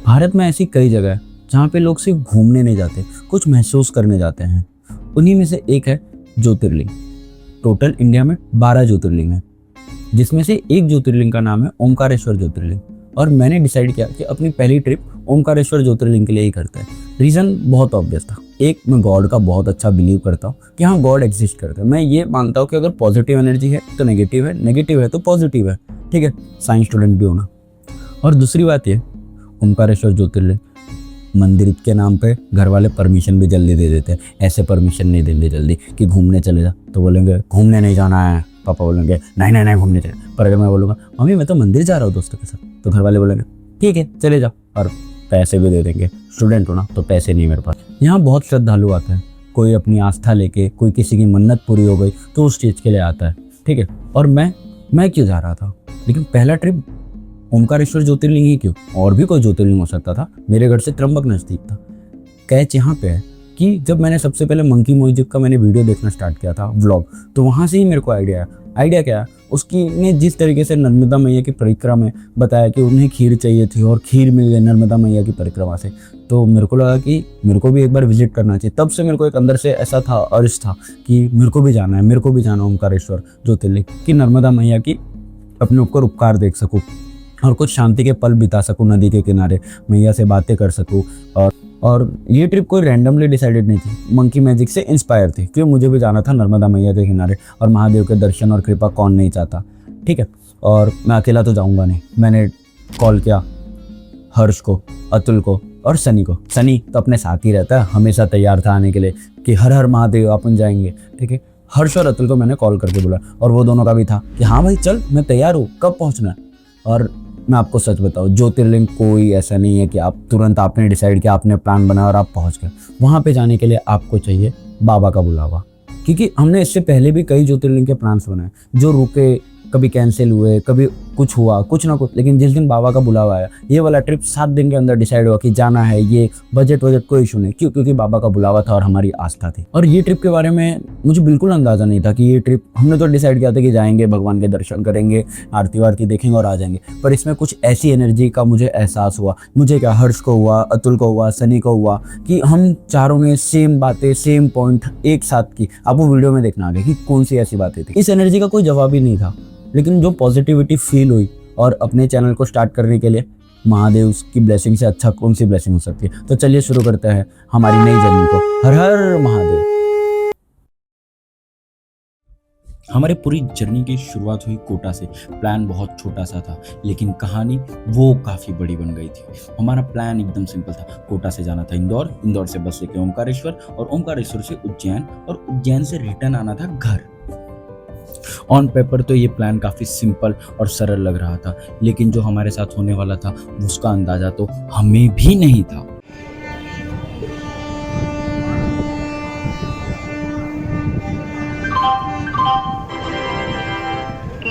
भारत में ऐसी कई जगह है जहाँ पे लोग सिर्फ घूमने नहीं जाते, कुछ महसूस करने जाते हैं। उन्हीं में से एक है ज्योतिर्लिंग। टोटल इंडिया में 12 ज्योतिर्लिंग है, जिसमें से एक ज्योतिर्लिंग का नाम है ओमकारेश्वर ज्योतिर्लिंग। और मैंने डिसाइड किया कि अपनी पहली ट्रिप ओमकारेश्वर ज्योतिर्लिंग के लिए ही करते हैं। रीज़न बहुत ऑब्वियस था। एक, मैं गॉड का बहुत अच्छा बिलीव करता हूँ कि हाँ, गॉड एग्जिस्ट करते हैं। मैं ये मानता हूँ कि अगर पॉजिटिव एनर्जी है तो नेगेटिव है, नेगेटिव है तो पॉजिटिव है। ठीक है, साइंस स्टूडेंट भी होना। और दूसरी बात ये, ओमकारेश्वर ज्योतिर्लिंग मंदिर के नाम पे घर वाले परमिशन भी जल्दी दे देते हैं। ऐसे परमिशन नहीं देंगे जल्दी कि घूमने चले जा, तो बोलेंगे घूमने नहीं जाना है। पापा बोलेंगे नहीं नहीं नहीं घूमने चले। पर अगर मैं बोलूँगा मम्मी मैं तो मंदिर जा रहा हूँ दोस्तों के साथ, तो घर वाले बोलेंगे ठीक है चले जाओ, और पैसे भी दे देंगे। स्टूडेंट हो ना, तो पैसे नहीं मेरे पास। यहाँ बहुत श्रद्धालु आते हैं, कोई अपनी आस्था लेके, कोई किसी की मन्नत पूरी हो गई तो उस चीज़ के लिए आता है। ठीक है, और मैं क्यों जा रहा था, लेकिन पहला ट्रिप ओमकारेश्वर ज्योतिर्लिंग ही क्यों, और भी कोई ज्योतिर्लिंग हो सकता था। मेरे घर से त्र्यंबक नज़दीक था। कैच यहाँ पे है कि जब मैंने सबसे पहले मंकी म्यूजिक का मैंने वीडियो देखना स्टार्ट किया था, व्लॉग, तो वहाँ से ही मेरे को आइडिया क्या है, उसकी ने जिस तरीके से नर्मदा मैया की परिक्रमा में बताया कि उन्हें खीर चाहिए थी और खीर मिल गई नर्मदा मैया की परिक्रमा से, तो मेरे को लगा कि मेरे को भी एक बार विजिट करना चाहिए। तब से मेरे को एक अंदर से ऐसा था, अर्ज था कि मेरे को भी जाना है ओमकारेश्वर ज्योतिर्लिंग, कि नर्मदा मैया की अपने ऊपर उपकार देख सकूँ और कुछ शांति के पल बिता सकूँ नदी के किनारे, मैया से बातें कर सकूँ। और ये ट्रिप कोई रैंडमली डिसाइडेड नहीं थी, मंकी मैजिक से इंस्पायर थी, क्योंकि मुझे भी जाना था नर्मदा मैया के किनारे, और महादेव के दर्शन और कृपा कौन नहीं चाहता। ठीक है, और मैं अकेला तो जाऊँगा नहीं। मैंने कॉल किया हर्ष को, अतुल को और सनी को। सनी तो अपने साथ ही रहता है, हमेशा तैयार था आने के लिए कि हर हर महादेव अपन जाएंगे। ठीक है, हर्ष और अतुल को मैंने कॉल करके बोला, और वो दोनों का भी था कि हाँ भाई चल, मैं तैयार हूँ, कब पहुँचना है। और मैं आपको सच बताऊँ, ज्योतिर्लिंग कोई ऐसा नहीं है कि आप तुरंत आपने डिसाइड किया, आपने प्लान बनाया और आप पहुंच गए। वहाँ पे जाने के लिए आपको चाहिए बाबा का बुलावा, क्योंकि हमने इससे पहले भी कई ज्योतिर्लिंग के प्लान्स बनाए जो रुके, कभी कैंसिल हुए, कभी कुछ हुआ, कुछ ना कुछ, लेकिन जिस दिन बाबा का बुलावा आया, ये वाला ट्रिप 7 दिन के अंदर डिसाइड हुआ कि जाना है। ये बजट कोई इशू नहीं, क्यों, क्योंकि बाबा का बुलावा था और हमारी आस्था थी। और ये ट्रिप के बारे में मुझे बिल्कुल अंदाजा नहीं था कि ये ट्रिप, हमने तो डिसाइड किया था कि जाएंगे, भगवान के दर्शन करेंगे, आरती वारती देखेंगे और आ जाएंगे। पर इसमें कुछ ऐसी एनर्जी का मुझे एहसास हुआ, मुझे क्या, हर्ष को हुआ, अतुल को हुआ, सनी को हुआ, कि हम चारों ने सेम बातें, सेम पॉइंट एक साथ की। आपको वीडियो में देखना आगे कि कौन सी ऐसी बातें थी। इस एनर्जी का कोई जवाब ही नहीं था, लेकिन जो पॉजिटिविटी फील हुई, और अपने चैनल को स्टार्ट करने के लिए महादेव की ब्लेसिंग से अच्छा कौन सी ब्लेसिंग हो सकती है। तो चलिए शुरू करते हैं हमारी नई जर्नी को। हर हर महादेव। हमारी पूरी जर्नी की शुरुआत हुई कोटा से। प्लान बहुत छोटा सा था, लेकिन कहानी वो काफ़ी बड़ी बन गई थी। हमारा प्लान एकदम सिंपल था। कोटा से जाना था इंदौर, इंदौर से बस लेके ओमकारेश्वर, और ओमकारेश्वर से उज्जैन, और उज्जैन से रिटर्न आना था घर। ऑन पेपर तो ये प्लान काफ़ी सिंपल और सरल लग रहा था, लेकिन जो हमारे साथ होने वाला था उसका अंदाजा तो हमें भी नहीं था।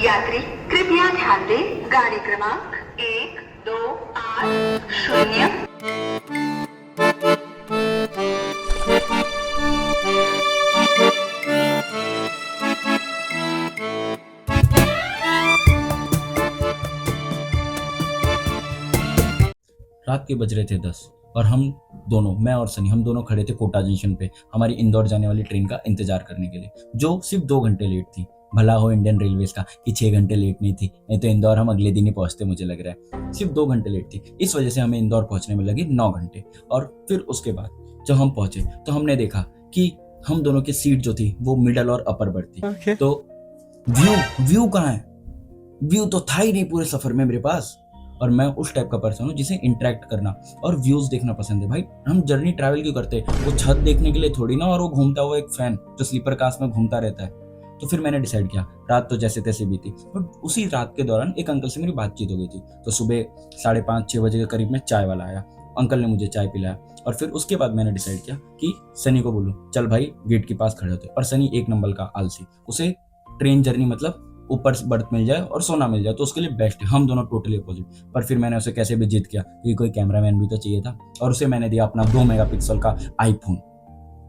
यात्री कृपया ध्यान दें, गाड़ी क्रमांक 1280। रात के बज रहे थे 10, और हम दोनों, मैं और सनी, हम दोनों खड़े थे कोटा जंक्शन पे हमारी इंदौर जाने वाली ट्रेन का इंतजार करने के लिए, जो सिर्फ 2 घंटे लेट थी। भला हो इंडियन रेलवेज का कि 6 घंटे लेट नहीं थी, नहीं तो इंदौर हम अगले दिन ही पहुंचते, मुझे लग रहा है। सिर्फ 2 घंटे लेट थी, इस वजह से हमें इंदौर पहुंचने में लगे 9 घंटे। और फिर उसके बाद जब हम पहुंचे तो हमने देखा कि हम दोनों की सीट जो थी वो मिडल और अपर बर्थ थी। तो व्यू कहाँ है? व्यू तो था ही नहीं पूरे सफर में मेरे पास। और मैं उस टाइप का पर्सन हूँ जिसे इंटरेक्ट करना और व्यूज देखना पसंद है। भाई हम जर्नी ट्रैवल क्यों करते हैं? वो छत देखने के लिए थोड़ी ना, और वो घूमता हुआ एक फैन जो स्लीपर क्लास में घूमता रहता है। तो फिर मैंने डिसाइड किया, रात तो जैसे तैसे बीती, और उसी रात के दौरान एक अंकल से मेरी बातचीत हो गई थी। तो सुबह 5:30-6 बजे के करीब में चाय वाला आया, अंकल ने मुझे चाय पिलाया। और फिर उसके बाद मैंने डिसाइड किया कि सनी को बोलूँ चल भाई गेट के पास खड़े होते। और सनी एक नंबर का आलसी, उसे ट्रेन जर्नी मतलब ऊपर बर्थ मिल जाए और सोना मिल जाए तो उसके लिए बेस्ट है। हम दोनों टोटली अपोजिट। पर फिर मैंने उसे कैसे भी जिद किया क्योंकि कोई कैमरामैन भी तो चाहिए था, और उसे मैंने दिया अपना 2 मेगापिक्सल का आईफोन,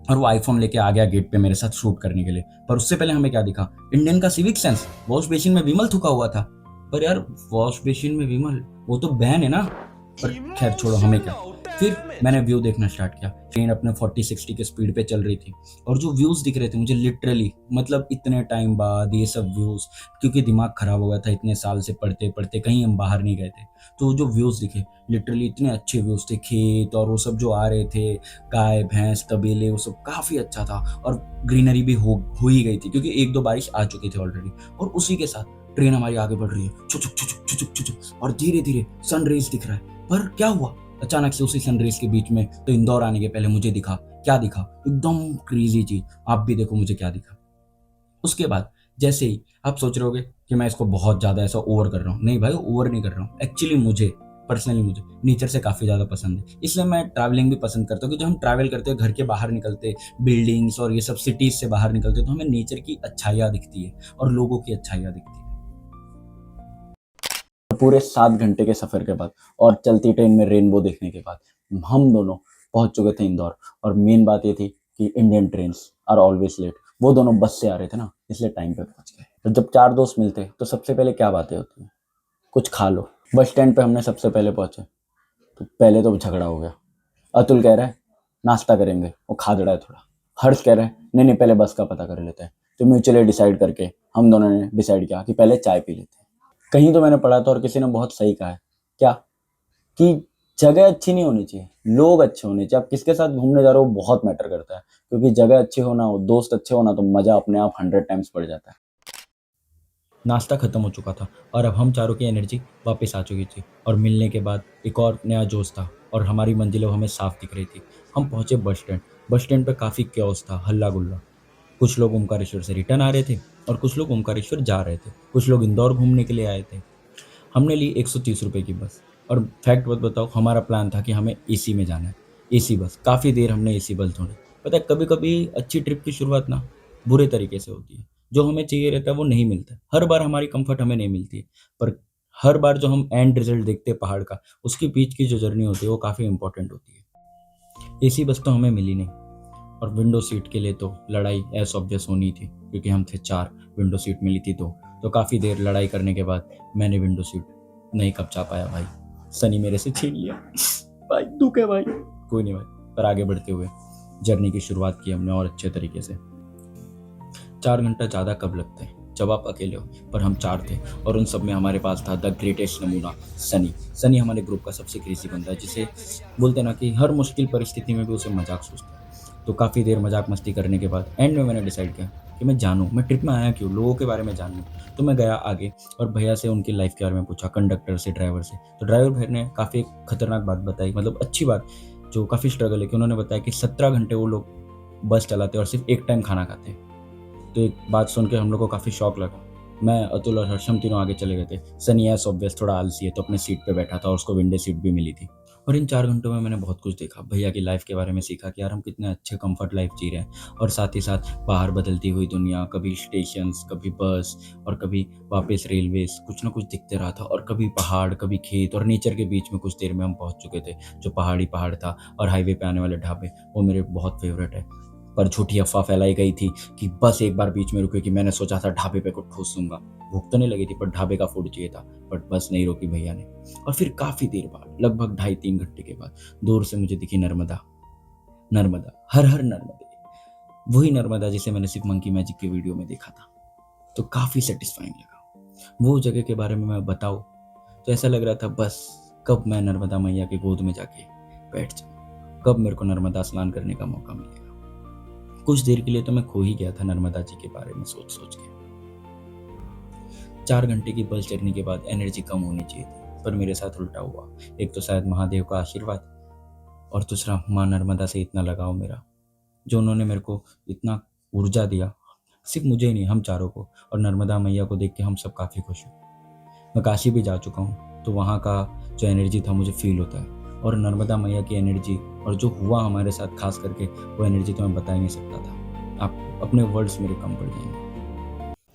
और वो आईफोन लेके आ गया गेट पे मेरे साथ शूट करने के लिए। पर उससे पहले हमें क्या दिखा, इंडियन का सिविक सेंस। वॉश बेसिन में विमल थूका हुआ था। पर यार वॉश बेसिन में विमल, वो तो बैन है ना। पर खैर छोड़ो, हमें क्या। फिर मैंने व्यू देखना स्टार्ट किया। ट्रेन अपने 40-60 के स्पीड पे चल रही थी, और जो व्यूज दिख रहे थे मुझे लिटरली, मतलब इतने टाइम बाद ये सब व्यूज, क्योंकि दिमाग खराब हो गया था इतने साल से पढ़ते पढ़ते, कहीं हम बाहर नहीं गए थे। तो जो व्यूज दिखे लिटरली इतने अच्छे व्यूज थे, खेत और वो सब जो आ रहे थे, गाय भैंस तबेले, वो सब काफी अच्छा था। और ग्रीनरी भी हो ही गई थी क्योंकि 1-2 बारिश आ चुकी थी ऑलरेडी। और उसी के साथ ट्रेन हमारी आगे बढ़ रही है, छुचुक छुचुक छुचुक छुचुक, और धीरे धीरे सनराइज दिख रहा है। पर क्या हुआ, अचानक से उसी सनराइज के बीच में, तो इंदौर आने के पहले मुझे दिखा, क्या दिखा, एकदम क्रेजी चीज। आप भी देखो मुझे क्या दिखा। उसके बाद जैसे ही आप सोच रहे होगे कि मैं इसको बहुत ज्यादा ऐसा ओवर कर रहा हूँ, नहीं भाई ओवर नहीं कर रहा हूँ। एक्चुअली मुझे पर्सनली मुझे नेचर से काफी ज्यादा पसंद है, इसलिए मैं ट्रैवलिंग भी पसंद करता हूँ। क्योंकि जब हम ट्रैवल करते हैं, घर के बाहर निकलते, बिल्डिंग्स और ये सब सिटीज से बाहर निकलते, तो हमें नेचर की अच्छाइयाँ दिखती है और लोगों की अच्छाइयाँ दिखती है। पूरे 7 घंटे के सफर के बाद और चलती ट्रेन में रेनबो देखने के बाद हम दोनों पहुंच चुके थे इंदौर। और मेन बात ये थी कि Indian trains are always late. वो दोनों बस से आ रहे थे ना, इसलिए टाइम पे पहुंच गए। तो जब 4 दोस्त मिलते तो सबसे पहले क्या बातें होती हैं, कुछ खा लो। बस स्टैंड पे हमने सबसे पहले पहुंचे तो पहले तो झगड़ा हो गया। अतुल कह रहा है नाश्ता करेंगे, वो खादड़ा है थोड़ा। हर्ष कह रहा है नहीं नहीं पहले बस का पता कर लेते हैं। तो म्यूचुअली डिसाइड करके हम दोनों ने डिसाइड किया कि पहले चाय पी लेते हैं। कहीं तो मैंने पढ़ा था और किसी ने बहुत सही कहा है, क्या, कि जगह अच्छी नहीं होनी चाहिए, लोग अच्छे होने चाहिए। आप किसके साथ घूमने जा रहे हो बहुत मैटर करता है, क्योंकि जगह अच्छी होना हो, दोस्त अच्छे होना, तो मजा अपने आप 100 टाइम्स बढ़ जाता है। नाश्ता खत्म हो चुका था और अब हम चारों की एनर्जी वापस आ चुकी थी, और मिलने के बाद एक और नया जोश था और हमारी मंजिलें हमें साफ दिख रही थी। हम पहुंचे बस स्टैंड। बस स्टैंड पे काफ़ी क्योस था, हल्ला गुल्ला। कुछ लोग ओमकारेश्वर से रिटर्न आ रहे थे और कुछ लोग ओमकारेश्वर जा रहे थे। कुछ लोग इंदौर घूमने के लिए आए थे। हमने ली 130 रुपये की बस। और फैक्ट बताओ, हमारा प्लान था कि हमें एसी में जाना है। एसी बस, काफ़ी देर हमने एसी बस ढूंढी। पता है कभी कभी अच्छी ट्रिप की शुरुआत ना बुरे तरीके से होती है। जो हमें चाहिए रहता है वो नहीं मिलता। हर बार हमारी कंफर्ट हमें नहीं मिलती है, पर हर बार जो हम एंड रिजल्ट देखते हैं पहाड़ का, उसके बीच की जो जर्नी होती है वो काफ़ी इंपॉर्टेंट होती है। एसी बस तो हमें मिली नहीं, और विंडो सीट के लिए तो लड़ाई एस ऑब्वियस होनी थी क्योंकि हम थे 4, विंडो सीट मिली थी तो काफ़ी देर लड़ाई करने के बाद मैंने विंडो सीट नहीं कब्जा पाया भाई। सनी मेरे से छीन लिया भाई, दुख है भाई। कोई नहीं भाई, पर आगे बढ़ते हुए जर्नी की शुरुआत की हमने और अच्छे तरीके से। 4 घंटा ज़्यादा कब लगते हैं जब आप अकेले हो, पर हम 4 थे और उन सब में हमारे पास था द ग्रेटेस्ट नमूना, सनी। सनी हमारे ग्रुप का सबसे क्रेजी बंदा है, जिसे बोलते ना कि हर मुश्किल परिस्थिति में भी उसे मजाक सोचता है। तो काफ़ी देर मजाक मस्ती करने के बाद एंड में मैंने डिसाइड किया कि मैं जानूँ मैं ट्रिप में आया क्यों, लोगों के बारे में जानूँ। तो मैं गया आगे और भैया से उनकी लाइफ के बारे में पूछा, कंडक्टर से, ड्राइवर से। तो ड्राइवर भैया ने काफ़ी खतरनाक बात बताई, मतलब अच्छी बात, जो काफ़ी स्ट्रगल है, कि उन्होंने बताया कि 17 घंटे वो लोग बस चलाते और सिर्फ एक टाइम खाना खाते हैं। तो एक बात सुन के हम लोग को काफ़ी शौक लगा। मैं, अतुल और हर्षम तीनों आगे चले गए थे। सनी एस ऑब्वियस थोड़ा आलसी है तो अपने सीट पे बैठा था और उसको विंडो सीट भी मिली थी। और इन 4 घंटों में मैंने बहुत कुछ देखा, भैया की लाइफ के बारे में सीखा कि यार हम कितने अच्छे कंफर्ट लाइफ जी रहे हैं, और साथ ही साथ बाहर बदलती हुई दुनिया, कभी स्टेशंस, कभी बस, और कभी वापस रेलवेज, कुछ ना कुछ दिखते रहा था। और कभी पहाड़, कभी खेत, और नेचर के बीच में कुछ देर में हम पहुंच चुके थे। जो पहाड़ी पहाड़ था और हाईवे पे आने वाले ढाबे, वो मेरे बहुत फेवरेट है। पर झूठी अफवाह फैलाई गई थी कि बस एक बार बीच में रुके, कि मैंने सोचा था ढाबे पे कुछ ठूस दूंगा। भूख तो नहीं लगी थी पर ढाबे का फूड चाहिए था, बट बस नहीं रोकी भैया ने। और फिर काफी देर बाद, लगभग 2.5-3 घंटे के बाद, दूर से मुझे दिखी नर्मदा। नर्मदा, हर हर नर्मदे, वही नर्मदा जिसे मैंने सिर्फ मंकी मैजिक के वीडियो में देखा था। तो काफी सेटिस्फाइंग लगा। वो जगह के बारे में मैं बताऊं तो ऐसा लग रहा था बस कब मैं नर्मदा मैया की गोद में जाके बैठ जाऊं, कब मेरे को नर्मदा स्नान करने का मौका मिलेगा। कुछ देर के लिए तो मैं खो ही गया था नर्मदा जी के बारे में सोच सोच के। 4 घंटे की बस जर्नी के बाद एनर्जी कम होनी चाहिए थी, पर मेरे साथ उल्टा हुआ। एक तो शायद महादेव का आशीर्वाद, और दूसरा माँ नर्मदा से इतना लगाव मेरा, जो उन्होंने मेरे को इतना ऊर्जा दिया, सिर्फ मुझे ही नहीं, हम चारों को। और नर्मदा मैया को देख के हम सब काफ़ी खुश हुए। मैं काशी भी जा चुका हूँ, तो वहाँ का जो एनर्जी था मुझे फील होता है। और नर्मदा मैया की एनर्जी और जो हुआ हमारे साथ, खास करके वो एनर्जी तो मैं बता ही नहीं सकता था। आप अपने वर्ड्स मेरे कम पड़ जाएंगे।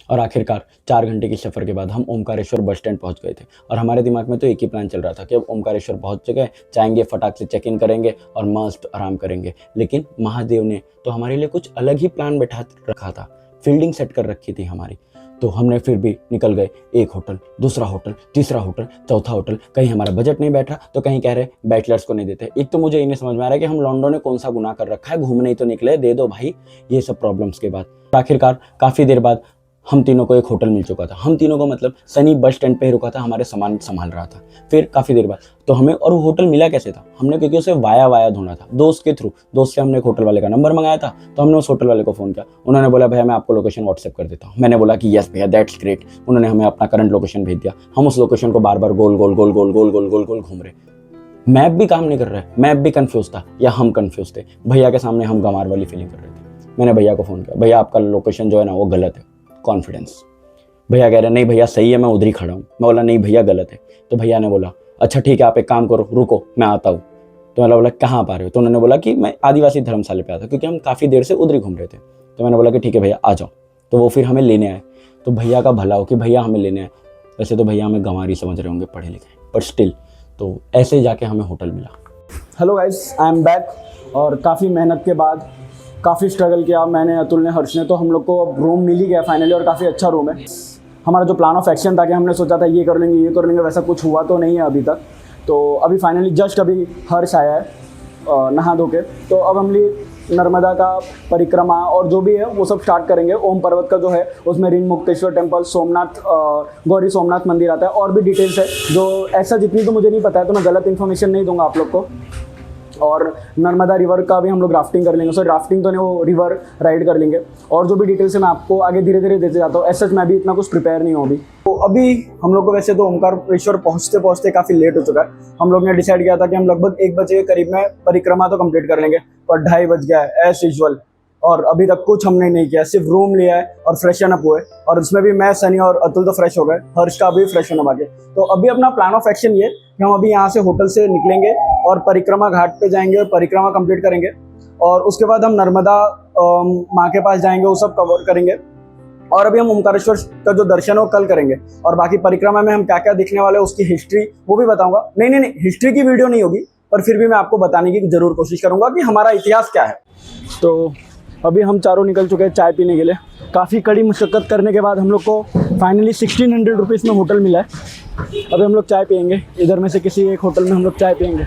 और आखिरकार 4 घंटे की सफ़र के बाद हम ओमकारेश्वर बस स्टैंड पहुंच गए थे और हमारे दिमाग में तो एक ही प्लान चल रहा था कि अब ओमकारेश्वर पहुंच गए, जाएंगे, फटाक से चेक इन करेंगे और मस्त आराम करेंगे। लेकिन महादेव ने तो हमारे लिए कुछ अलग ही प्लान बैठा रखा था, फील्डिंग सेट कर रखी थी हमारी। तो हमने फिर भी निकल गए, एक होटल, दूसरा होटल, तीसरा होटल, चौथा होटल। कहीं हमारा बजट नहीं बैठ रहा तो कहीं कह रहे बैचलर्स को नहीं देते। एक तो मुझे ये नहीं समझ में आ रहा है कि हम लॉन्डो ने कौन सा गुनाह कर रखा है, घूमने ही तो निकले, दे दो भाई। ये सब प्रॉब्लम्स के बाद आखिरकार काफ़ी देर बाद हम तीनों को एक होटल मिल चुका था। हम तीनों को मतलब सनी बस स्टैंड पे ही रुका था, हमारे सामान संभाल रहा था। फिर काफ़ी देर बाद तो हमें, और वो होटल मिला कैसे था, हमने क्योंकि उसे वाया ढूंढा था दोस्त के थ्रू। दोस्त से हमने एक होटल वाले का नंबर मंगाया था, तो हमने उस होटल वाले को फ़ोन किया। उन्होंने बोला भैया मैं आपको लोकेशन व्हाट्सएप कर देता हूँ। मैंने बोला कि यस भैया दैट्स ग्रेट। उन्होंने हमें अपना करंट लोकेशन भेज दिया। हम उस लोकेशन को बार बार गोल गोल गोल गोल गोल गोल गोल गोल घूम रहे। मैप भी काम नहीं कर रहा है, मैप भी कंफ्यूज था या हम कंफ्यूज थे। भैया के सामने हम गंवार वाली फीलिंग कर रहे थे। मैंने भैया को फ़ोन किया, भैया आपका लोकेशन जो है ना वो गलत है। कॉन्फिडेंस। भैया कह रहे नहीं भैया सही है, मैं उधर ही खड़ा हूँ। मैं बोला नहीं भैया गलत है। तो भैया ने बोला अच्छा ठीक है आप एक काम करो, रुको मैं आता हूँ। तो मैंने बोला कहाँ आप आ रहे हो? तो उन्होंने बोला कि मैं आदिवासी धर्मशाला पे आता, क्योंकि हम काफ़ी देर से उधर ही घूम रहे थे। तो मैंने बोला कि ठीक है भैया आ जाओ। तो वो फिर हमें लेने आए। तो भैया का भला हो कि भैया हमें लेने आए। वैसे तो भैया हमें गंवारी समझ रहे होंगे, पढ़े लिखे, पर स्टिल। तो ऐसे ही जाके हमें होटल मिला। Hello guys, I am back. और काफ़ी मेहनत के बाद, काफ़ी स्ट्रगल किया मैंने, अतुल ने, हर्ष ने, तो हम लोग को अब रूम मिल ही गया फाइनली, और काफ़ी अच्छा रूम है। हमारा जो प्लान ऑफ एक्शन था कि हमने सोचा था ये कर लेंगे, वैसा कुछ हुआ तो नहीं है अभी तक। तो अभी फाइनली जस्ट अभी हर्ष आया है नहा धो के। तो अब हम लिए नर्मदा का परिक्रमा और जो भी है वो सब स्टार्ट करेंगे। ओम पर्वत का जो है उसमें ऋण मुक्तेश्वर टेम्पल, सोमनाथ, गौरी सोमनाथ मंदिर आता है, और भी डिटेल्स है जो ऐसा जितनी तो मुझे नहीं पता है, तो मैं गलत इन्फॉर्मेशन नहीं दूंगा आप लोग को। और नर्मदा रिवर का भी हम लोग राफ्टिंग कर लेंगे। सो राफ्टिंग तो नहीं, वो रिवर राइड कर लेंगे। और जो भी डिटेल्स है मैं आपको आगे धीरे धीरे देते जाता हूँ। ऐसा मैं भी इतना कुछ प्रिपेयर नहीं हूँ अभी। तो अभी हम लोग को वैसे तो ओमकारेश्वर पहुँचते पहुँचते काफ़ी लेट हो चुका है। हम लोग ने डिसाइड किया था कि हम लगभग 1 बजे के करीब में परिक्रमा तो कंप्लीट कर लेंगे, पर 2:30 बज गया है एज यूजुअल। और अभी तक कुछ हमने नहीं किया, सिर्फ रूम लिया है और फ्रेशन अप हुए। और उसमें भी मैं, सनी और अतुल तो फ्रेश हो गए, हर्ष का भी फ्रेश होना बाकी। तो अभी अपना प्लान ऑफ एक्शन ये कि हम अभी यहाँ से होटल से निकलेंगे और परिक्रमा घाट पे जाएंगे और परिक्रमा कंप्लीट करेंगे। और उसके बाद हम नर्मदा माँ के पास जाएंगे, वो सब कवर करेंगे। और अभी हम ओमकारेश्वर का जो दर्शन है वो कल करेंगे। और बाकी परिक्रमा में हम क्या क्या दिखने वाले हैं उसकी हिस्ट्री वो भी बताऊंगा। नहीं, हिस्ट्री की वीडियो नहीं होगी, पर फिर भी मैं आपको बताने की जरूर कोशिश करूंगा कि हमारा इतिहास क्या है। तो अभी हम चारों निकल चुके हैं चाय पीने के लिए। काफ़ी कड़ी मशक्क़त करने के बाद हम लोग को फाइनली 1600 रुपीज़ में होटल मिला है। अभी हम लोग चाय पियेंगे, इधर में से किसी एक होटल में हम लोग चाय पियेंगे।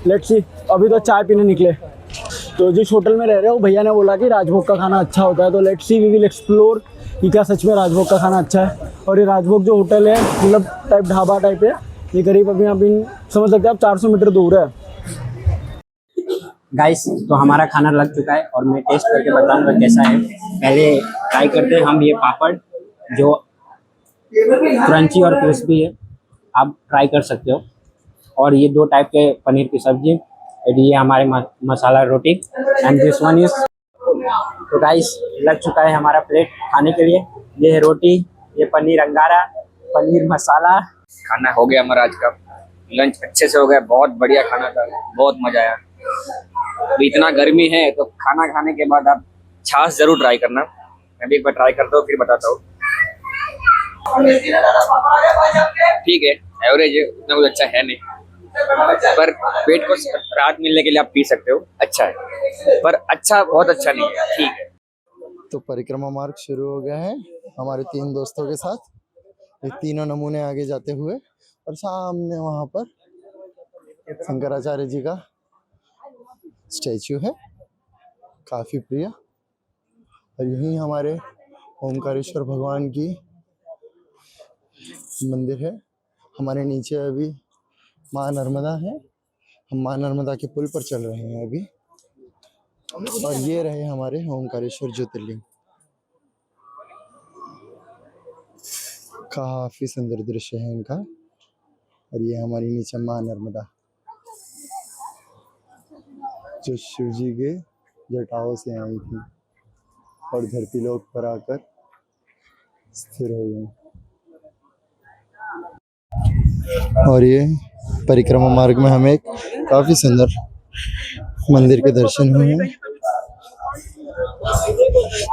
लेट्स सी, अभी तो चाय पीने निकले। तो जिस होटल में रह रहे हो भैया ने बोला कि राजभोग का खाना अच्छा होता है। तो let's see, we will explore कि क्या सच में राजभोग का खाना अच्छा है। और ये राजभोग जो होटल है मतलब टाइप ढाबा टाइप है, ये करीब अभी समझ सकते हैं आप 400 मीटर दूर है। गाइस तो हमारा खाना लग चुका है और मैं टेस्ट करके बताऊंगा कैसा है। पहले ट्राई करते हैं हम ये पापड़ जो क्रंची और क्रिस्पी है, आप ट्राई कर सकते हो। और ये 2 टाइप के पनीर की सब्जी, और ये हमारे मसाला रोटी, एंड दिस वन इज। तो गाइस लग चुका है हमारा प्लेट खाने के लिए। ये है रोटी, ये पनीर अंगारा, पनीर मसाला। खाना हो गया हमारा आज का लंच, अच्छे से हो गया, बहुत बढ़िया खाना था, बहुत मजा आया। अभी इतना गर्मी है तो खाना खाने के बाद आप छाछ जरूर ट्राई करना। मैं भी एक बार ट्राई करता हूँ फिर बताता हूँ। ठीक है, एवरेज है, उतना कुछ अच्छा है नहीं, पर पेट को राहत मिलने के लिए आप पी सकते हो, अच्छा है, पर अच्छा बहुत अच्छा नहीं है, ठीक है। तो परिक्रमा मार्ग शुरू हो गया है हमारे 3 दोस्तों के साथ। ये तीनों नमूने आगे जाते हुए, और सामने वहाँ पर शंकराचार्य जी का स्टैचू है, काफ़ी प्रिय। और यहीं हमारे ओमकारेश्वर भगवान की मंदिर है। हमारे नीचे अभी माँ नर्मदा है, हम माँ नर्मदा के पुल पर चल रहे हैं अभी। और ये रहे हमारे ओमकारेश्वर ज्योतिर्लिंग। काफ़ी सुंदर दृश्य है इनका। और ये हमारी नीचे माँ नर्मदा जो शिव जी के जटाओं से आई थी और धरती लोक पर आकर स्थिर हो गई। और ये परिक्रमा मार्ग में हमें एक काफी सुंदर मंदिर के दर्शन हुए हैं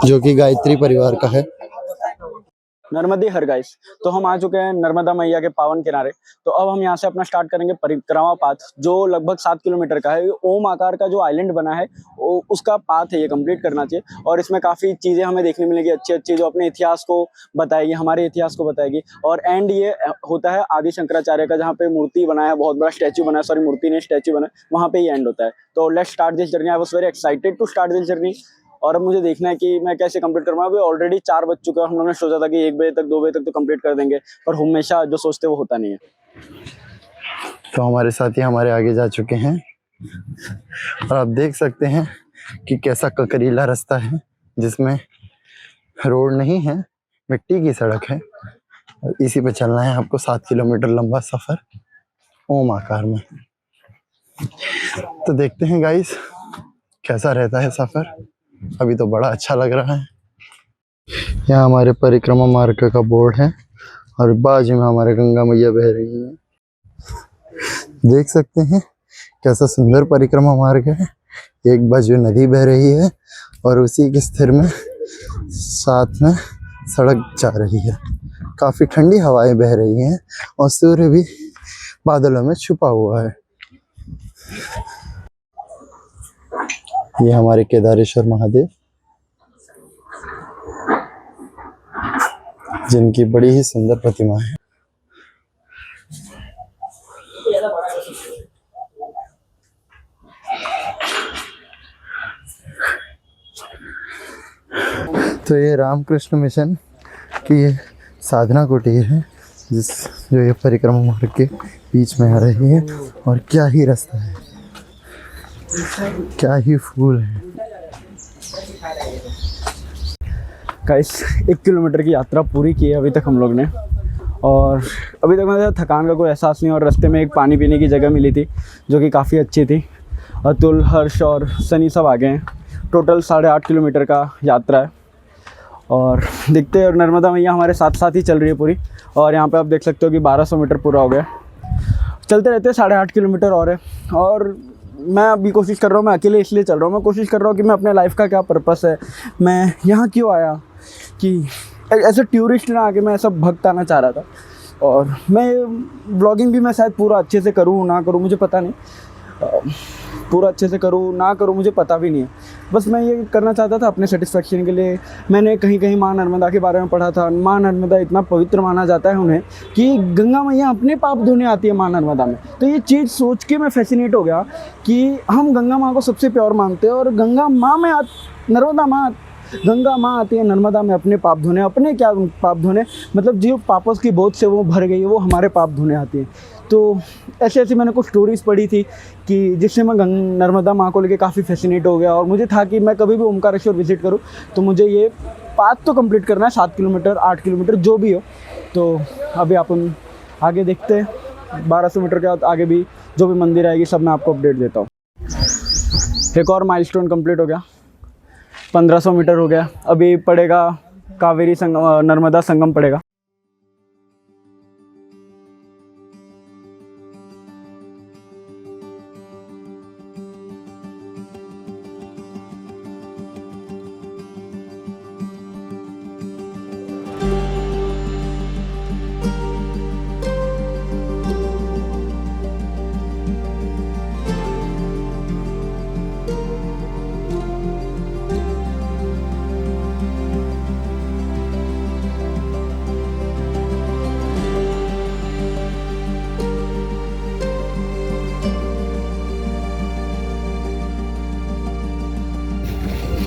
जो कि गायत्री परिवार का है। नर्मदे हर गाइस, तो हम आ चुके हैं नर्मदा मैया के पावन किनारे। तो अब हम यहाँ से अपना स्टार्ट करेंगे परिक्रमा पाथ, जो लगभग 7 किलोमीटर का है। ये ओम आकार का जो आइलैंड बना है उसका पाथ है, ये कंप्लीट करना चाहिए। और इसमें काफ़ी चीज़ें हमें देखने मिलेंगी अच्छी अच्छी, जो अपने इतिहास को बताएगी, हमारे इतिहास को बताएगी। और एंड ये होता है आदि शंकराचार्य का, जहाँ पे मूर्ति बनाया, बहुत बड़ा स्टैचू बना है, सॉरी मूर्ति नहीं स्टैचू बना है, वहाँ पे ये एंड होता है। तो let's start this journey. I was very excited to start this journey. और अब मुझे देखना है कि मैं कैसे कंप्लीट करूँगा। अभी ऑलरेडी 4 बज चुके हैं और हम लोगों ने सोचा था कि 1 बजे तक 2 बजे तक तो कंप्लीट कर देंगे, पर हमेशा जो सोचते हैं वो होता नहीं है। तो हमारे साथी हमारे आगे जा चुके हैं और आप देख सकते हैं कि कैसा ककरीला रास्ता है, जिसमें रोड नहीं है, मिट्टी की सड़क है। और इसी पे चलना है आपको 7 किलोमीटर लंबा सफर ओम आकार में। तो देखते हैं गाइस कैसा रहता है सफर। अभी तो बड़ा अच्छा लग रहा है। यहाँ हमारे परिक्रमा मार्ग का बोर्ड है और बाजू में हमारे गंगा मैया बह रही है। देख सकते हैं कैसा सुंदर परिक्रमा मार्ग है। एक बाजू नदी बह रही है और उसी के स्थिर में साथ में सड़क जा रही है। काफी ठंडी हवाएं बह रही हैं और सूर्य भी बादलों में छुपा हुआ है। ये हमारे केदारेश्वर महादेव, जिनकी बड़ी ही सुंदर प्रतिमा है। तो ये रामकृष्ण मिशन की ये साधना कुटीर है, जो ये परिक्रमा मार्ग के बीच में आ रही है। और क्या ही रास्ता है, क्या ही फूल है। गाइस 1 किलोमीटर की यात्रा पूरी की है अभी तक हम लोग ने, और अभी तक मुझे थकान का कोई एहसास नहीं। और रास्ते में एक पानी पीने की जगह मिली थी जो कि काफ़ी अच्छी थी। अतुल, हर्ष और सनी सब आ गए हैं। टोटल 8.5 किलोमीटर का यात्रा है और दिखते हैं। और नर्मदा मैया हमारे साथ साथ ही चल रही है पूरी। और यहाँ पे आप देख सकते हो कि 1200 मीटर पूरा हो गया। चलते रहते हैं, 8.5 किलोमीटर और है। और मैं अभी कोशिश कर रहा हूँ, मैं अकेले इसलिए चल रहा हूँ, मैं कोशिश कर रहा हूँ कि मैं अपने लाइफ का क्या पर्पस है, मैं यहाँ क्यों आया, कि एज ए टूरिस्ट ना आके मैं ऐसा भक्त आना चाह रहा था। और मैं ब्लॉगिंग भी मैं शायद पूरा अच्छे से करूँ ना करूँ मुझे पता नहीं, पूरा अच्छे से करूँ ना करूँ मुझे पता भी नहीं है। बस मैं ये करना चाहता था अपने सेटिस्फेक्शन के लिए। मैंने कहीं कहीं माँ नर्मदा के बारे में पढ़ा था। माँ नर्मदा इतना पवित्र माना जाता है उन्हें कि गंगा मैया अपने पाप धोने आती है माँ नर्मदा में। तो ये चीज़ सोच के मैं फैसिनेट हो गया कि हम गंगा माँ को सबसे प्योर मानते हैं, और गंगा माँ में नर्मदा माँ, गंगा माँ आती है नर्मदा में अपने पाप धोने। अपने क्या पाप धोने, मतलब जो पापों की बोझ से वो भर गई है, वो हमारे पाप धोने आती है। तो ऐसे ऐसे मैंने कुछ स्टोरीज़ पढ़ी थी कि जिससे मैं नर्मदा माँ को लेके काफ़ी फैसिनेट हो गया। और मुझे था कि मैं कभी भी ओमकारेश्वर विजिट करूँ तो मुझे ये पाथ तो कंप्लीट करना है, 7 किलोमीटर 8 किलोमीटर जो भी हो। तो अभी अपन आगे देखते हैं, 1200 मीटर के बाद आगे भी जो भी मंदिर आएगी सब मैं आपको अपडेट देता हूँ। एक और माइलस्टोन कंप्लीट हो गया, 1500 मीटर हो गया। अभी पड़ेगा कावेरी संगम, नर्मदा संगम पड़ेगा।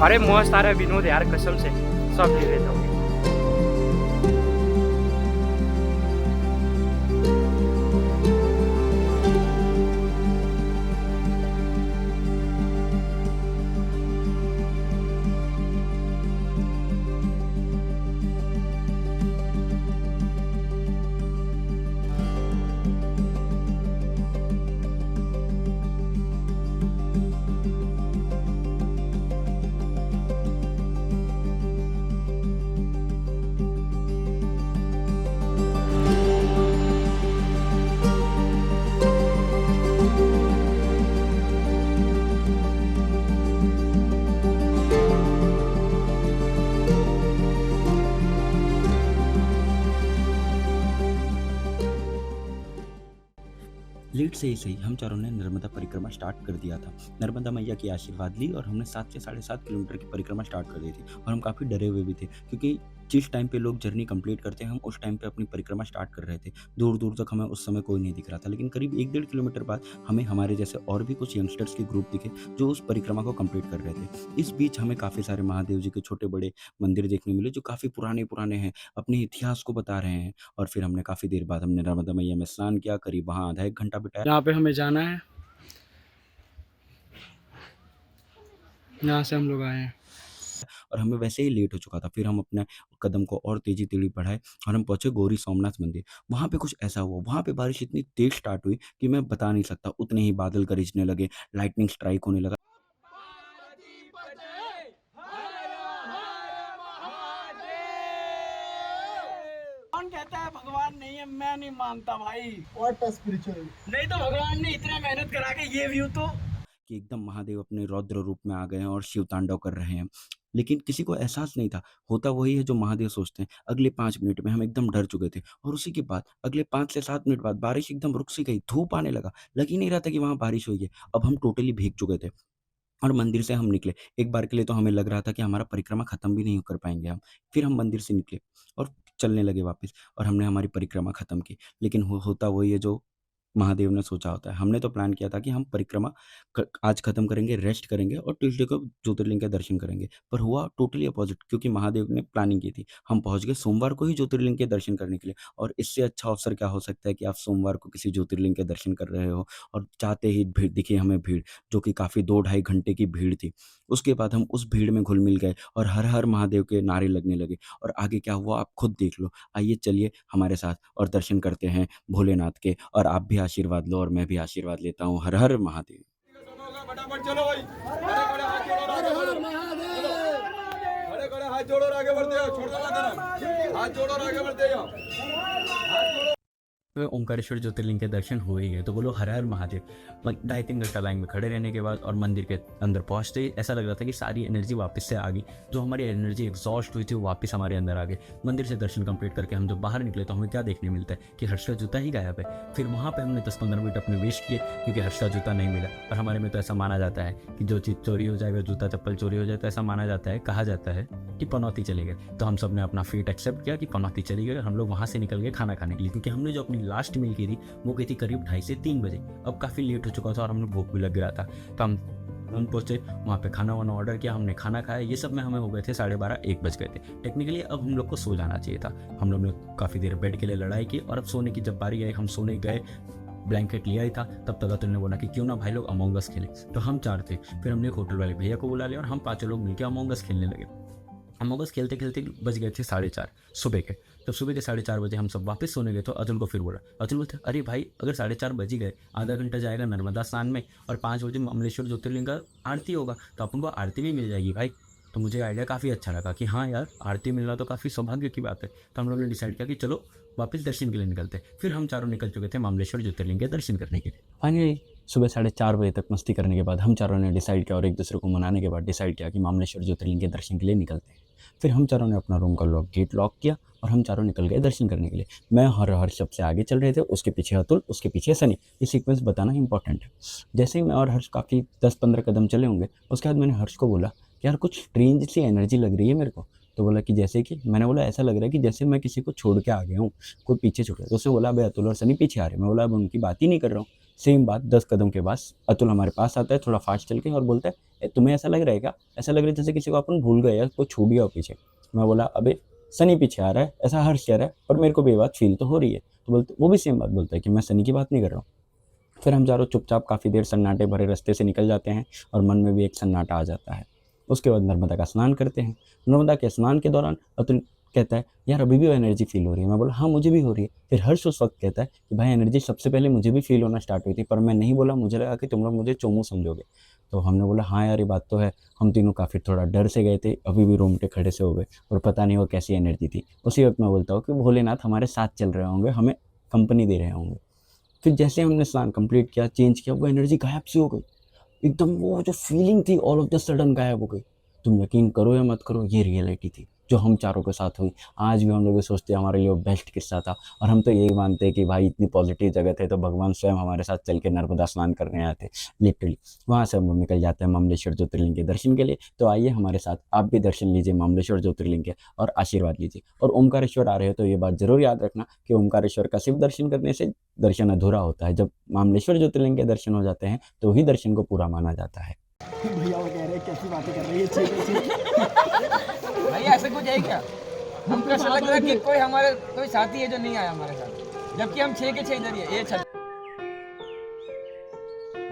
अरे मस्त आ रहा है विनोद यार, कसम से सब ले लेता हूँ। लेट से ही सही हम चारों ने नर्मदा परिक्रमा स्टार्ट कर दिया था। नर्मदा मैया की आशीर्वाद ली और हमने 7 से 7.5 किलोमीटर की परिक्रमा स्टार्ट कर दी थी और हम काफ़ी डरे हुए भी थे क्योंकि जिस टाइम पे लोग जर्नी कंप्लीट करते हैं हम उस टाइम पे अपनी परिक्रमा स्टार्ट कर रहे थे। दूर-दूर तक हमें उस समय कोई नहीं दिख रहा था, लेकिन करीब 1 डेढ़ किलोमीटर बाद हमें हमारे जैसे और भी कुछ यंगस्टर्स के ग्रुप दिखे जो उस परिक्रमा को कंप्लीट कर रहे थे। इस बीच हमें काफ़ी सारे महादेव जी के छोटे-बड़े मंदिर देखने मिले जो काफ़ी पुराने-पुराने हैं, अपने इतिहास को बता रहे हैं और फिर हमने काफ़ी देर बाद हमने नर्मदा मैया में स्नान किया, करीब वहाँ आधा 1 घंटा बिताया। जहाँ पे हमें जाना है, यहाँ से हम लोग आए हैं। और हमें वैसे ही लेट हो चुका था। फिर हम अपने कदम को और तेज़ी-तेज़ी बढ़ाए और हम पहुँचे गौरी सोमनाथ मंदिर। वहाँ पे कुछ ऐसा हुआ, वहाँ पे बारिश इतनी तेज़ स्टार्ट हुई कि मैं बता नहीं सकता। उतने ही बादल गरजने लगे, लाइटनिंग स्ट्राइक होने लगा। कौन कहता है भगवान नहीं है? मैं नहीं मानता भाई। What a spiritual. नहीं तो भगवान ने इतना मेहनत करा के ये व्यू तो कि एकदम महादेव अपने रौद्र रूप में आ गए हैं और शिव तांडव कर रहे हैं। लेकिन किसी को एहसास नहीं था। होता वही है जो महादेव सोचते हैं। अगले 5 मिनट में हम एकदम डर चुके थे और उसी के बाद अगले 5 से 7 मिनट बाद बारिश एकदम रुक सी गई, धूप आने लगा। लग ही नहीं रहा था कि वहाँ बारिश हुई है। अब हम टोटली भीग चुके थे और मंदिर से हम निकले। एक बार के लिए तो हमें लग रहा था कि हमारा परिक्रमा खत्म भी नहीं कर पाएँगे हम। फिर हम मंदिर से निकले और चलने लगे वापस और हमने हमारी परिक्रमा खत्म की। लेकिन होता वही है जो महादेव ने सोचा होता है। हमने तो प्लान किया था कि हम परिक्रमा आज खत्म करेंगे, रेस्ट करेंगे और ट्यूसडे को ज्योतिर्लिंग के दर्शन करेंगे। पर हुआ टोटली अपोजिट क्योंकि महादेव ने प्लानिंग की थी। हम पहुँच गए सोमवार को ही ज्योतिर्लिंग के दर्शन करने के लिए और इससे अच्छा अवसर क्या हो सकता है कि आप सोमवार को किसी ज्योतिर्लिंग के दर्शन कर रहे हो और चाहते ही भीड़ दिखी हमें भीड़, जो कि काफ़ी 2 ढाई घंटे की भीड़ थी। उसके बाद हम उस भीड़ में घुल-मिल गए और हर हर महादेव के नारे लगने लगे और आगे क्या हुआ आप खुद देख लो। आइए चलिए हमारे साथ और दर्शन करते हैं भोलेनाथ के और आप भी आशीर्वाद लो और मैं भी आशीर्वाद लेता हूँ। हर हर महादेव। फटाफट चलो भाई, खड़े खड़े हाथ जोड़ो, आगे बढ़ो, खड़े खड़े हाथ जोड़ो और आगे बढ़ते जाओ, छोड़ दो मत देना, हाथ जोड़ो और आगे बढ़ते जाओ, हाथ जोड़ो। तो ओंकारेश्वर ज्योतिर्लिंग के दर्शन हो ही गए तो बोलो हर हर महादेव। 2.5-3 घंटा लाइन में खड़े रहने के बाद और मंदिर के अंदर पहुंचते ही ऐसा लग रहा था कि सारी एनर्जी वापस से आ गई। जो हमारी एनर्जी एग्जॉस्ट हुई थी वो वापस हमारे अंदर आ गई। मंदिर से दर्शन कंप्लीट करके हम जब बाहर निकले तो हमें क्या देखने मिलता है कि हर्ष का जूता ही गायब है। फिर वहाँ पर हमने 10-15 मिनट अपने वेस्ट किए क्योंकि हर्ष का जूता नहीं मिला। और हमारे में तो ऐसा माना जाता है कि जो चीज़ चोरी हो जाएगा, जूता चप्पल चोरी हो जाए तो ऐसा माना जाता है, कहा जाता है कि पनौती चले गए। तो हम सब ने अपना फेट एक्सेप्ट किया कि पनौती चली गई और हम लोग वहाँ से निकल गए खाना खाने के लिए क्योंकि हमने जो अपनी लास्ट मील की थी वो गई थी करीब 2:30 से 3 बजे। अब काफ़ी लेट हो चुका था और हम लोग भूख भी लग रहा था तो हम पहुँचे वहाँ पे खाना वाना ऑर्डर किया, हमने खाना खाया। ये सब में हमें हो गए थे 12:30-1 बज गए थे। टेक्निकली अब हम लोग को सो जाना चाहिए था। हम लोग ने काफ़ी देर बेड के लिए लड़ाई की और अब सोने की जब बारी आई हम सोने गए। ब्लैंकेट लिया ही था तब तक अतुल ने बोला कि क्यों ना भाई लोग अमोंग अस खेले। तो हम 4 थे। फिर हमने एक होटल वाले भैया को बुला लिया और हम 5 लोग मिलकर अमोंग अस खेलने लगे। अमोंग अस खेलते खेलते बज गए थे 4:30 सुबह के। जब सुबह के 4:30 बजे हम सब वापस सोने गए तो अतुल को फिर बोला। अतुल बोलते अरे भाई अगर 4:30 बज ही गए, आधा घंटा जाएगा नर्मदा स्नान में और 5 बजे अमलेश्वर ज्योतिर्लिंग का आरती होगा तो अपन को आरती भी मिल जाएगी भाई। तो मुझे आइडिया काफ़ी अच्छा लगा कि हाँ यार आरती मिलना तो काफ़ी सौभाग्य की बात है। तो हम लोगों ने डिसाइड किया कि चलो वापस दर्शन के लिए निकलते। फिर हम चारों निकल चुके थे मामलेश्वर ज्योतिर्लिंग के दर्शन करने के लिए। फाइनली सुबह 4:30 बजे तक मस्ती करने के बाद हम चारों ने डिसाइड किया और एक दूसरे को मनाने के बाद डिसाइड किया कि मामलेश्वर ज्योतिर्लिंग के दर्शन के लिए निकलते हैं। फिर हम चारों ने अपना रूम का गेट लॉक किया और हम चारों निकल गए दर्शन करने के लिए। मैं हर हर्ष सबसे आगे चल रहे थे, उसके पीछे अतुल, उसके पीछे सनी। ये सीक्वेंस बताना इंपॉर्टेंट है। जैसे ही मैं और हर्ष काफ़ी 10-15 कदम चले होंगे उसके बाद मैंने हर्ष को बोला कि यार कुछ स्ट्रेंज सी एनर्जी लग रही है मेरे को। तो बोला कि जैसे कि मैंने बोला ऐसा लग रहा है कि जैसे मैं किसी को छोड़ के आ गया हूँ, कोई पीछे छोड़ गया। तो उससे बोला भाई अतुल और सनी पीछे आ रहे हैं। मैं बोला अब उनकी बात ही नहीं कर रहा हूँ। सेम बात 10 कदम के बाद अतुल हमारे पास आता है थोड़ा फास्ट चल के और बोलता है तुम्हें ऐसा लग रहा है क्या? ऐसा लग रहा है जैसे किसी को अपन भूल गए या कोई छूट गया हो पीछे। मैं बोला अबे सनी पीछे आ रहा है, ऐसा हर्ष कह रहा है और मेरे को भी ये बात फील तो हो रही है। तो बोलते वो भी सेम बात बोलता है कि मैं सनी की बात नहीं कर रहा हूँ। फिर हम चारों चुपचाप काफ़ी देर सन्नाटे भरे रास्ते से निकल जाते हैं और मन में भी एक सन्नाटा आ जाता है। उसके बाद नर्मदा का स्नान करते हैं। नर्मदा के स्नान के दौरान अतुल कहता है यार अभी भी वो एनर्जी फील हो रही है। मैं बोला हाँ मुझे भी हो रही है। फिर हर्ष उस वक्त कहता है कि भाई एनर्जी सबसे पहले मुझे भी फील होना स्टार्ट हुई थी पर मैं नहीं बोला, मुझे लगा कि तुम लोग मुझे चोमू समझोगे। तो हमने बोला हाँ यार ये बात तो है। हम तीनों काफ़ी थोड़ा डर से गए थे, अभी भी रोंगटे खड़े से हो गए और पता नहीं वो कैसी एनर्जी थी। उसी वक्त मैं बोलता हूँ कि भोलेनाथ हमारे साथ चल रहे होंगे, हमें कंपनी दे रहे होंगे। फिर जैसे हमने स्नान कंप्लीट किया, चेंज किया, वो एनर्जी गायब सी हो गई एकदम। वो जो फीलिंग थी ऑल ऑफ द सडन गायब हो गई। तुम यकीन करो या मत करो ये रियलिटी थी। जो हम चारों के साथ हुई। आज भी हम लोग सोचते हैं हमारे लिए वो बेस्ट किस्सा था, और हम तो यही मानते हैं कि भाई इतनी पॉजिटिव जगह थे तो भगवान स्वयं हमारे साथ चल के नर्मदा स्नान करने आए थे लिटरली। वहाँ से हम लोग निकल जाते हैं ममलेश्वर ज्योतिर्लिंग के दर्शन के लिए। तो आइए हमारे साथ आप भी दर्शन लीजिए ममलेश्वर ज्योतिर्लिंग के और आशीर्वाद लीजिए। और ओमकारेश्वर आ रहे हो तो ये बात जरूर याद रखना कि ओमकारेश्वर का सिर्फ दर्शन करने से दर्शन अधूरा होता है। जब ममलेश्वर ज्योतिर्लिंग के दर्शन हो जाते हैं तो ही दर्शन को पूरा माना जाता है। भैया वो कह रहे हैं कैसी बातें कर रही है। भाई ऐसे कुछ है क्या? हमको ऐसा लग रहा है कि कोई हमारे कोई साथी है जो नहीं आया हमारे साथ, जबकि हम 6 के 6 इधर ही है। ये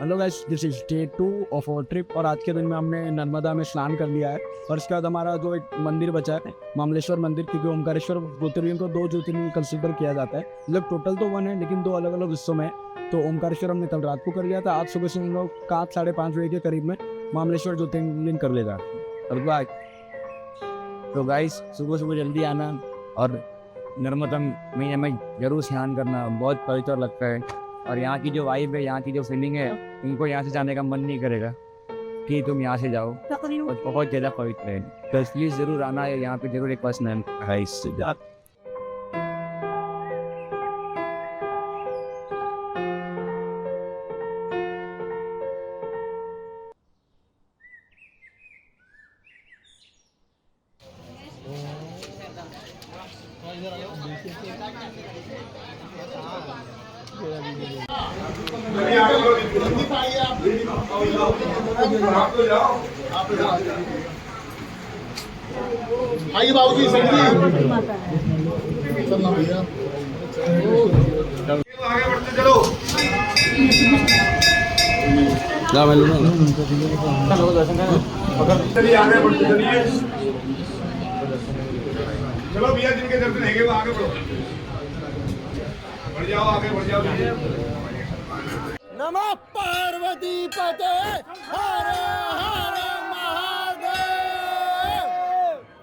hello guys, this is day 2 of our trip और आज के दिन में हमने नर्मदा में स्नान कर लिया है। और उसके बाद हमारा जो एक मंदिर बचा है ममलेश्वर मंदिर, क्योंकि ओमकारेश्वर ज्योतिर्लिंग को 2 ज्योतिर्लिंग कंसीडर किया जाता है। मतलब टोटल तो 1 है लेकिन 2 अलग अलग हिस्सों में है। तो ओमकारेश्वर हमने कल रात को कर लिया था। आज सुबह से हम लोग 5-5:30 बजे के करीब में ममलेश्वर ज्योतिर्लिंग कर लेगा। और तो गाइस सुबह सुबह जल्दी आना और नर्मदा महीने में जरूर स्नान करना, बहुत पवित्र लगता है। और यहाँ की जो वाइब है, यहाँ की जो फीलिंग है, इनको यहाँ से जाने का मन नहीं करेगा कि तुम यहाँ से जाओ। और बहुत ज़्यादा पवित्र है, तो प्लीज़ ज़रूर आना है यहाँ पे, जरूर एक बार स्नान है इससे। आइए बाबूजी आगे बढ़ते चलो। चलिए आगे बढ़ते चलिए। चलो भैया, जिनके दर्शन है वो आगे बढ़ो, बढ़ जाओ, आगे बढ़ जाओ। नमः पार्वती पते